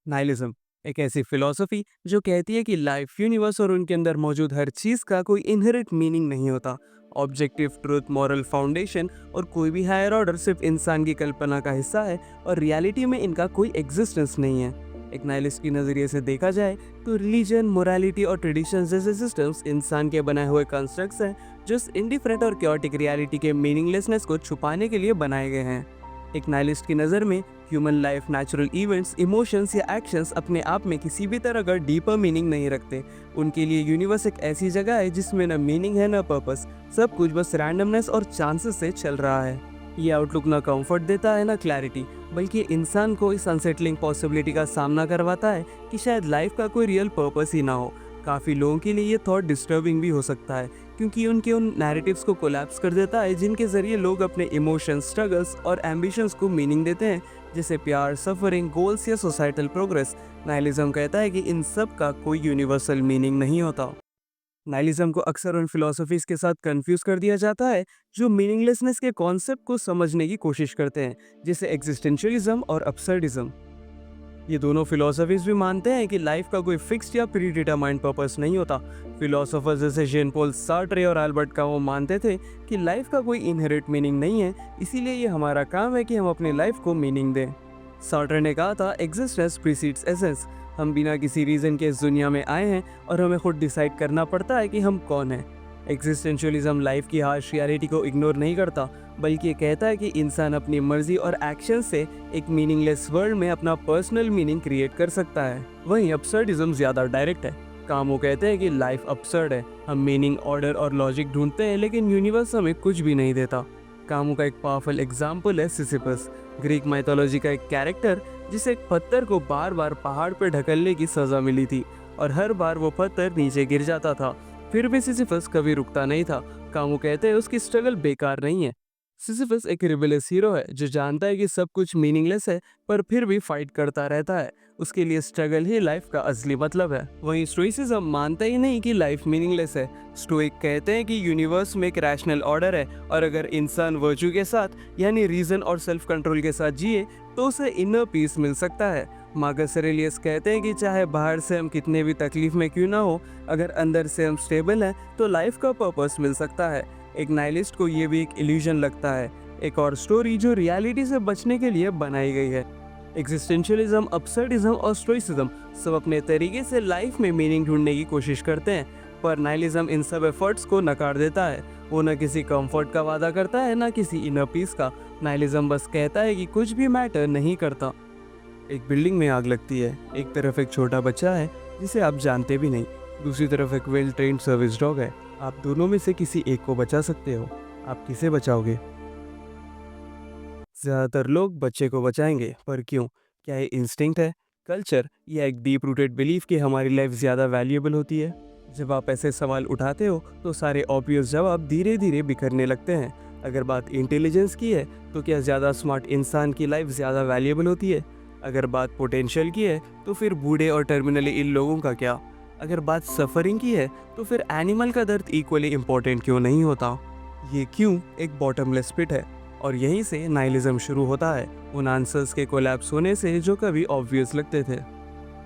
Nihilism एक ऐसी philosophy जो कहती है कि लाइफ, यूनिवर्स और उनके अंदर मौजूद हर चीज़ का कोई इनहेरिट मीनिंग नहीं होता। ऑब्जेक्टिव ट्रूथ, मॉरल फाउंडेशन और कोई भी हायर ऑर्डर सिर्फ इंसान की कल्पना का हिस्सा है और रियलिटी में इनका कोई एग्जिस्टेंस नहीं है। एक नाइलिस्ट की नज़रिए से देखा जाए तो रिलीजन, मोरालिटी और ट्रेडिशन जैसे सिस्टम्स इंसान के बनाए हुए कंस्ट्रक्ट्स हैं जो इस इंडिफरेंट और क्योटिक रियलिटी के मीनिंगलेसनेस को छुपाने के लिए बनाए गए हैं। एक नाइलिस्ट की नज़र में human life, natural events, emotions या एक्शंस अपने आप में किसी भी तरह का डीपर मीनिंग नहीं रखते। उनके लिए यूनिवर्स एक ऐसी जगह है जिसमें न मीनिंग है न पर्पस, सब कुछ बस रैंडमनेस और चांसेस से चल रहा है। ये आउटलुक ना कंफर्ट देता है ना क्लैरिटी, बल्कि इंसान को इस अनसेटलिंग पॉसिबिलिटी का सामना करवाता है कि शायद लाइफ का कोई रियल पर्पस ही ना हो। काफ़ी लोगों के लिए ये थॉट डिस्टर्बिंग भी हो सकता है क्योंकि उनके उन नैरेटिव्स को कोलैप्स कर देता है जिनके ज़रिए लोग अपने इमोशंस, स्ट्रगल्स और एम्बिशंस को मीनिंग देते हैं, जैसे प्यार, सफरिंग, गोल्स या सोसाइटल प्रोग्रेस। नाइलिज्म कहता है कि इन सब का कोई यूनिवर्सल मीनिंग नहीं होता। नाइलिज्म को अक्सर उन फिलोसफीज के साथ कंफ्यूज कर दिया जाता है जो मीनिंगलेसनेस के कॉन्सेप्ट को समझने की कोशिश करते हैं, जैसे एग्जिस्टेंशियलिज्म और अब्सर्डिज्म। ये दोनों फिलोसफीज भी मानते हैं कि लाइफ का कोई फिक्स्ड या प्री डिटरमाइंड पर्पस नहीं होता। फिलोसोफर्स जैसे जेन पॉल सार्ट्रे और एल्बर्ट कामू मानते थे कि लाइफ का कोई इनहेरिट मीनिंग नहीं है, इसीलिए ये हमारा काम है कि हम अपनी लाइफ को मीनिंग दें। सार्ट्रे ने कहा था, एग्जिस्टेंस प्रीसीड्स एसेंस। हम बिना किसी रीज़न के इस दुनिया में आए हैं और हमें खुद डिसाइड करना पड़ता है कि हम कौन हैं। एग्जिस्टेंशियलिज्म लाइफ की हार्श रियलिटी को इग्नोर नहीं करता, बल्कि ये कहता है कि इंसान अपनी मर्जी और एक्शन से एक मीनिंगलेस वर्ल्ड में अपना पर्सनल मीनिंग क्रिएट कर सकता है। वहीं अब्सर्डिज्म ज़्यादा डायरेक्ट है। कामो कहते हैं कि लाइफ अब्सर्ड है, हम मीनिंग, ऑर्डर और लॉजिक ढूंढते हैं लेकिन यूनिवर्स हमें कुछ भी नहीं देता। कामो का एक पावरफुल एग्जाम्पल है सिसिफस, ग्रीक माइथोलॉजी का एक कैरेक्टर जिसे एक पत्थर को बार बार पहाड़ पर ढकलने की सज़ा मिली थी और हर बार वो पत्थर नीचे गिर जाता था, फिर भी सिसिफस कभी रुकता नहीं था। कामू कहते हैं उसकी स्ट्रगल बेकार नहीं है। सिसिफस एक रिबेलियस हीरो है जो जानता है कि सब कुछ मीनिंगलेस है पर फिर भी फाइट करता रहता है। उसके लिए स्ट्रगल ही लाइफ का असली मतलब है। वहीं स्टोइसिज्म मानता ही नहीं कि लाइफ मीनिंगलेस है। स्टोइक कहते हैं कि यूनिवर्स में एक रैशनल ऑर्डर है और अगर इंसान वर्च्यू के साथ यानी रीजन और सेल्फ कंट्रोल के साथ जिए तो उसे इनर पीस मिल सकता है। मार्कस ऑरेलियस कहते हैं कि चाहे बाहर से हम कितने भी तकलीफ में क्यों ना हो, अगर अंदर से हम स्टेबल हैं तो लाइफ का पर्पस मिल सकता है। एक नाइलिस्ट को ये भी एक इल्यूजन लगता है, एक और स्टोरी जो रियलिटी से बचने के लिए बनाई गई है। एग्जिस्टेंशियलिज्म, अब्सर्डिज्म और स्टोइसिज्म सब अपने तरीके से लाइफ में मीनिंग ढूंढने की कोशिश करते हैं, पर नाइलिज्म इन सब एफर्ट्स को नकार देता है। वो न किसी कंफर्ट का वादा करता है, न किसी इनर पीस का। नाइलिज्म बस कहता है कि कुछ भी मैटर नहीं करता। एक बिल्डिंग में आग लगती है, एक तरफ एक छोटा बच्चा है जिसे आप जानते भी नहीं, दूसरी तरफ एक वेल ट्रेन्ड सर्विस डॉग है। आप दोनों में से किसी एक को बचा सकते हो, आप किसे बचाओगे? ज़्यादातर लोग बच्चे को बचाएंगे, पर क्यों? क्या ये इंस्टिंक्ट है, कल्चर या एक डीप रूटेड बिलीफ कि हमारी लाइफ ज़्यादा वैल्यूएबल होती है? जब आप ऐसे सवाल उठाते हो तो सारे ऑब्वियस जवाब धीरे धीरे बिखरने लगते हैं। अगर बात इंटेलिजेंस की है तो क्या ज़्यादा स्मार्ट इंसान की लाइफ ज़्यादा वैल्यूएबल होती है? अगर बात पोटेंशियल की है तो फिर बूढ़े और टर्मिनली इल लोगों का क्या? अगर बात सफरिंग की है तो फिर एनिमल का दर्द इक्वली इम्पोर्टेंट क्यों नहीं होता? ये क्यों एक बॉटमलेस पिट है और यहीं से नाइलिज्म शुरू होता है, उन आंसर्स के कोलैप्स होने से जो कभी ऑब्वियस लगते थे।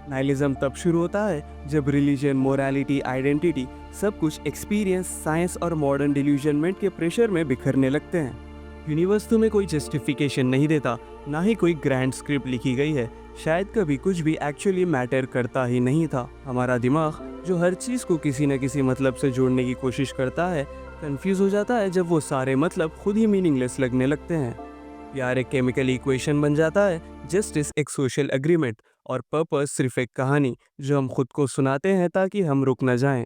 नाइलिज्म तब शुरू होता है जब रिलीजन, मोरालिटी, आइडेंटिटी सब कुछ एक्सपीरियंस, साइंस और मॉडर्न डिल्यूजनमेंट के प्रेशर में बिखरने लगते हैं। यूनिवर्स तुम्हें कोई जस्टिफिकेशन नहीं देता, ना ही कोई ग्रैंड स्क्रिप्ट लिखी गई है। शायद कभी कुछ भी एक्चुअली मैटर करता ही नहीं था। हमारा दिमाग जो हर चीज़ को किसी न किसी मतलब से जोड़ने की कोशिश करता है, कंफ्यूज हो जाता है जब वो सारे मतलब खुद ही मीनिंगलेस लगने लगते हैं। प्यार एक केमिकल इक्वेशन बन जाता है, जस्टिस एक सोशल एग्रीमेंट और पर्पस सिर्फ एक कहानी जो हम खुद को सुनाते हैं ताकि हम रुक न जाएं।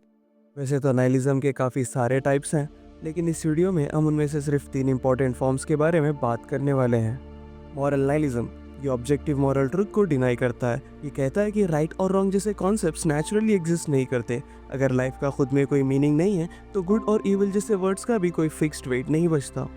वैसे तो नाइलिज्म के काफ़ी सारे टाइप्स हैं, लेकिन इस वीडियो में हम उनमें से सिर्फ 3 इंपॉर्टेंट फॉर्म्स के बारे में बात करने वाले हैं। मॉरल नाइलिज्म, ये ऑब्जेक्टिव मॉरल ट्रुथ को डिनाई करता है। ये कहता है कि राइट और रॉन्ग जैसे कॉन्सेप्ट्स नेचुरली एग्जिस्ट नहीं करते। अगर लाइफ का खुद में कोई मीनिंग नहीं है तो गुड और इविल जैसे वर्ड्स का भी कोई फिक्स्ड वेट नहीं बचता।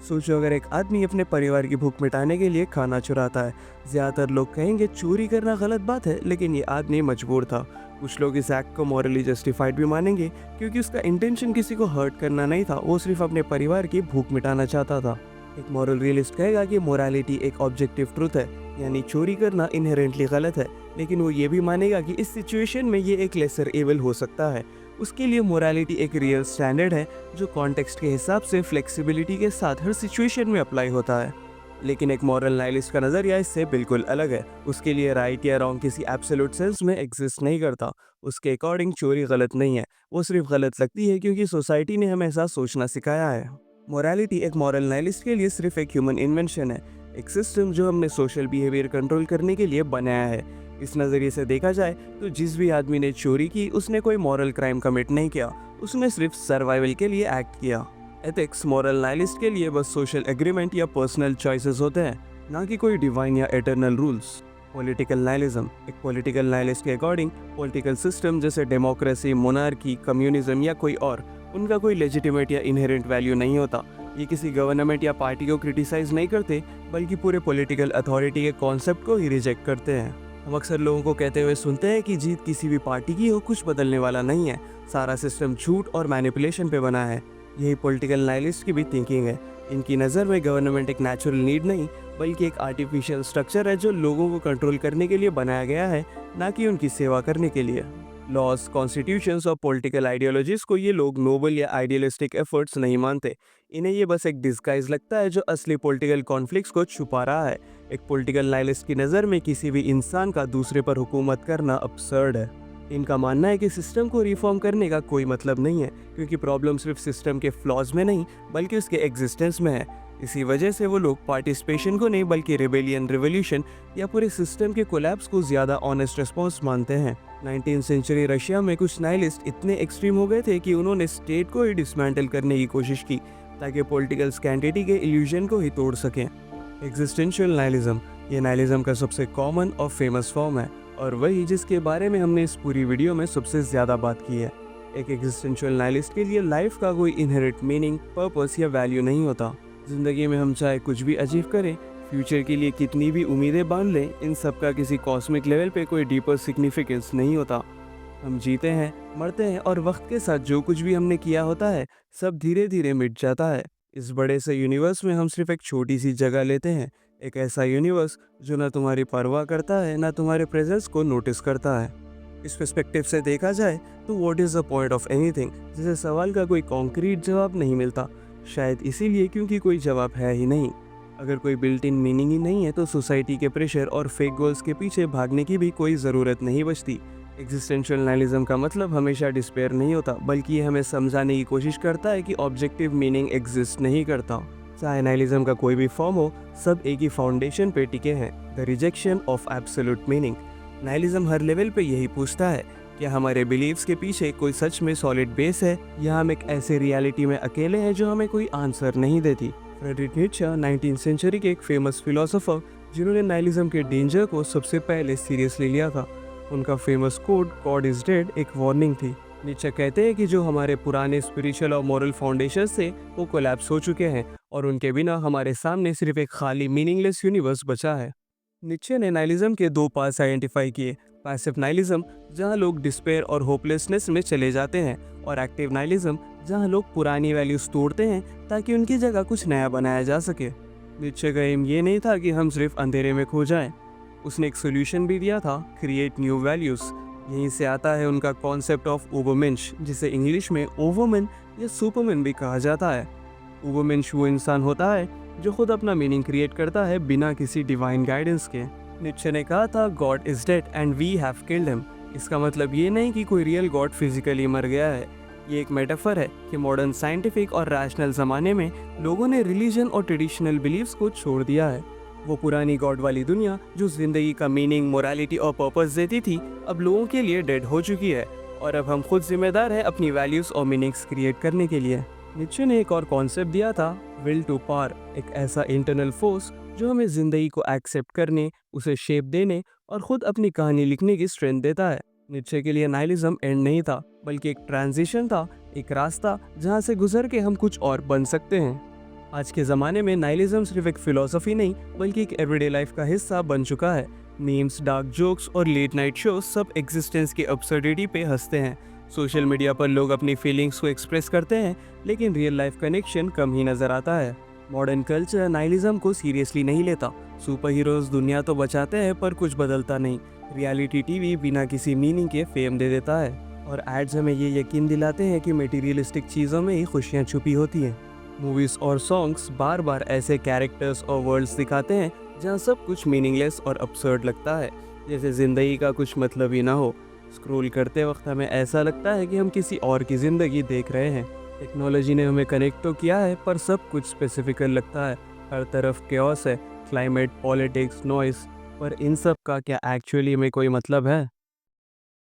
सोचो, अगर एक आदमी अपने परिवार की भूख मिटाने के लिए खाना चुराता है, ज़्यादातर लोग कहेंगे चोरी करना गलत बात है, लेकिन ये आदमी मजबूर था। कुछ लोग इस एक्ट को मॉरली जस्टिफाइड भी मानेंगे क्योंकि उसका इंटेंशन किसी को हर्ट करना नहीं था, वो सिर्फ अपने परिवार की भूख मिटाना चाहता था। एक मॉरल रियलिस्ट कहेगा कि मोरालिटी एक ऑब्जेक्टिव ट्रुथ है, यानी चोरी करना इनहेरेंटली गलत है, लेकिन वो ये भी मानेगा कि इस सिचुएशन में ये एक लेसर एवल हो सकता है। उसके लिए मोरालिटी एक रियल स्टैंडर्ड है जो कॉन्टेक्स्ट के हिसाब से फ्लेक्सिबिलिटी के साथ हर सिचुएशन में अप्लाई होता है। लेकिन एक मॉरल नाइलिस्ट का नज़रिया इससे बिल्कुल अलग है। उसके लिए राइट या रॉन्ग किसी एब्सोल्यूट सेंस में एग्जिस्ट नहीं करता। उसके अकॉर्डिंग चोरी गलत नहीं है, वो सिर्फ गलत लगती है क्योंकि सोसाइटी ने हमें ऐसा सोचना सिखाया है। मोरालिटी एक मॉरल नाइलिस्ट के लिए सिर्फ एक ह्यूमन इन्वेंशन है, एक सिस्टम जो हमने सोशल बिहेवियर कंट्रोल करने के लिए बनाया है। इस नज़रिए से देखा जाए तो जिस भी आदमी ने चोरी की उसने कोई मॉरल क्राइम कमिट नहीं किया, उसने सिर्फ सर्वाइवल के लिए एक्ट किया। एथिक्स मॉरल नाइलिस्ट के लिए बस सोशल एग्रीमेंट या पर्सनल चॉइसेस होते हैं, ना कि कोई डिवाइन या एटर्नल रूल्स। पॉलिटिकल नाइलिज्म एक पॉलिटिकल नाइलिस्ट के अकॉर्डिंग पॉलिटिकल सिस्टम जैसे डेमोक्रेसी, मोनार्की, कम्युनिज्म या कोई और, उनका कोई लेजिटिमेट या इनहेरेंट वैल्यू नहीं होता। ये किसी गवर्नमेंट या पार्टी को क्रिटिसाइज नहीं करते, बल्कि पूरे पॉलिटिकल अथॉरिटी के कॉन्सेप्ट को ही रिजेक्ट करते हैं। हम अक्सर लोगों को कहते हुए सुनते हैं कि जीत किसी भी पार्टी की हो कुछ बदलने वाला नहीं है, सारा सिस्टम झूठ और मैनिपुलेशन पे बना है। यही पॉलिटिकल नाइलिस्ट की भी थिंकिंग है। इनकी नज़र में गवर्नमेंट एक नेचुरल नीड नहीं, बल्कि एक आर्टिफिशियल स्ट्रक्चर है जो लोगों को कंट्रोल करने के लिए बनाया गया है, ना कि उनकी सेवा करने के लिए। लॉज, कॉन्स्टिट्यूशंस और पॉलिटिकल आइडियोलॉजीज को ये लोग नोबल या आइडियलिस्टिक एफर्ट्स नहीं मानते। इन्हें ये बस एक डिस्गाइज लगता है जो असली पॉलिटिकल कॉन्फ्लिक्ट्स को छुपा रहा है। एक पॉलिटिकल नाइलिस्ट की नज़र में किसी भी इंसान का दूसरे पर हुकूमत करना अब्सर्ड है। इनका मानना है कि सिस्टम को रिफॉर्म करने का कोई मतलब नहीं है, क्योंकि प्रॉब्लम सिर्फ सिस्टम के फ्लॉज में नहीं बल्कि उसके एग्जिस्टेंस में है। इसी वजह से वो लोग पार्टिसिपेशन को नहीं बल्कि रिबेलियन, रिवोल्यूशन या पूरे सिस्टम के कोलैप्स को ज़्यादा ऑनेस्ट रिस्पॉन्स मानते हैं। 19th सेंचुरी रशिया में कुछ नाइलिस्ट इतने एक्सट्रीम हो गए थे कि उन्होंने स्टेट को ही डिसमेंटल करने की कोशिश की ताकि पॉलिटिकल स्कैंडिटी के इल्यूजन को ही तोड़ सकें। एग्जिस्टेंशियल नाइलिज्म ये नाइलिज्म का सबसे कॉमन और फेमस फॉर्म है, और वही जिसके बारे में हमने इस पूरी वीडियो में सबसे ज़्यादा बात की है। एक एग्जिस्टेंशियल नाइलिस्ट के लिए लाइफ का कोई इनहेरिट मीनिंग, पर्पस या वैल्यू नहीं होता। ज़िंदगी में हम चाहे कुछ भी अचीव करें, फ्यूचर के लिए कितनी भी उम्मीदें बांध लें, इन सब का किसी कॉस्मिक लेवल पे कोई डीपर सिग्निफिकेंस नहीं होता। हम जीते हैं, मरते हैं और वक्त के साथ जो कुछ भी हमने किया होता है सब धीरे धीरे मिट जाता है। इस बड़े से यूनिवर्स में हम सिर्फ एक छोटी सी जगह लेते हैं, एक ऐसा यूनिवर्स जो ना तुम्हारी परवाह करता है ना तुम्हारे प्रेजेंस को नोटिस करता है। इस पर्सपेक्टिव से देखा जाए तो what is the point of anything जैसे सवाल का कोई कॉन्क्रीट जवाब नहीं मिलता, शायद इसीलिए क्योंकि कोई जवाब है ही नहीं। अगर कोई बिल्ट इन मीनिंग ही नहीं है तो सोसाइटी के प्रेशर और फेक गोल्स के पीछे भागने की भी कोई ज़रूरत नहीं बचती। एग्जिस्टेंशियल नाइलिज्म का मतलब हमेशा डिस्पेयर नहीं होता, बल्कि ये हमें समझाने की कोशिश करता है कि ऑब्जेक्टिव मीनिंग एग्जिस्ट नहीं करता। चाहे नाइलिज्म का कोई भी फॉर्म हो, सब एक ही फाउंडेशन पे टिके हैं, the rejection of absolute meaning. Nihilism her level पे यही पूछता है, क्या हमारे बिलीव्स के पीछे कोई सच में सॉलिड बेस है, या हम एक ऐसे रियलिटी में अकेले हैं जो हमें कोई आंसर नहीं देती। फ्रेडरिक नीत्शे 19th सेंचुरी के एक फेमस फिलोसोफर जिन्होंने नाइलिज्म के डेंजर को सबसे पहले सीरियसली लिया था। उनका famous code God is dead एक वार्निंग थी। नीत्शे कहते हैं कि जो हमारे पुराने स्पिरिचुअल और मॉरल फाउंडेशन से वो कोलैप्स हो चुके हैं और उनके बिना हमारे सामने सिर्फ एक खाली मीनिंगलेस यूनिवर्स बचा है। नीत्शे ने नाइलिज्म के दो पार्ट्स आइडेंटिफाई किए, पैसिव नाइलिज्म जहाँ लोग डिस्पेयर और होपलेसनेस में चले जाते हैं, और एक्टिव नाइलिज्म जहाँ लोग पुरानी वैल्यूज तोड़ते हैं ताकि उनकी जगह कुछ नया बनाया जा सके। नीत्शे का एम ये नहीं था कि हम सिर्फ अंधेरे में खो जाएं, उसने एक सोल्यूशन भी दिया था, क्रिएट न्यू वैल्यूज। यहीं से आता है उनका कॉन्सेप्ट ऑफ ओवरमेंश, जिसे इंग्लिश में ओवरमैन या सुपरमैन भी कहा जाता है। ओवरमेंश वो इंसान होता है जो खुद अपना मीनिंग क्रिएट करता है बिना किसी डिवाइन गाइडेंस के। नीत्शे ने कहा था God is dead and we have killed him. इसका मतलब ये नहीं कि कोई रियल गॉड फिजिकली मर गया है, ये एक मेटाफर है कि मॉडर्न साइंटिफिक और रैशनल ज़माने में लोगों ने रिलीजन और ट्रेडिशनल बिलीव्स को छोड़ दिया है। वो पुरानी गॉड वाली दुनिया जो जिंदगी का मीनिंग, मोरालिटी और पर्पस देती थी, अब लोगों के लिए डेड हो चुकी है, और अब हम खुद जिम्मेदार हैं अपनी वैल्यूज़ और मीनिंग्स क्रिएट करने के लिए। नीत्शे ने एक और कॉन्सेप्ट दिया था, विल टू पावर, एक ऐसा इंटरनल फोर्स जो हमें ज़िंदगी को एक्सेप्ट करने, उसे शेप देने और ख़ुद अपनी कहानी लिखने की स्ट्रेंथ देता है। नीत्शे के लिए नाइलिज्म एंड नहीं था, बल्कि एक ट्रांजिशन था, एक रास्ता जहाँ से गुजर के हम कुछ और बन सकते हैं। आज के ज़माने में नाइलिज्म सिर्फ एक फ़िलॉसफी नहीं बल्कि एक एवरीडे लाइफ का हिस्सा बन चुका है। मीम्स, डार्क जोक्स और लेट नाइट शोज सब एग्जिस्टेंस की अब्सर्डिटी पे हंसते हैं। सोशल मीडिया पर लोग अपनी फीलिंग्स को एक्सप्रेस करते हैं, लेकिन रियल लाइफ कनेक्शन कम ही नज़र आता है। मॉडर्न कल्चर नाइलिज्म को सीरियसली नहीं लेता। सुपर हीरोज दुनिया तो बचाते हैं पर कुछ बदलता नहीं। रियलिटी टीवी बिना किसी मीनिंग के फेम दे देता है और एड्स हमें ये यकीन दिलाते हैं कि मटेरियलिस्टिक चीज़ों में ही खुशियाँ छुपी होती हैं। मूवीज़ और सॉन्ग्स बार बार ऐसे कैरेक्टर्स और वर्ल्ड्स दिखाते हैं जहाँ सब कुछ मीनिंगलेस और absurd लगता है, जैसे ज़िंदगी का कुछ मतलब ही ना हो। स्क्रॉल करते वक्त हमें ऐसा लगता है कि हम किसी और की ज़िंदगी देख रहे हैं। टेक्नोलॉजी ने हमें कनेक्ट तो किया है पर सब कुछ स्पेसिफिकल लगता है। हर तरफ केओस है, क्लाइमेट, पॉलिटिक्स, नॉइस, पर इन सब का क्या एक्चुअली में कोई मतलब है?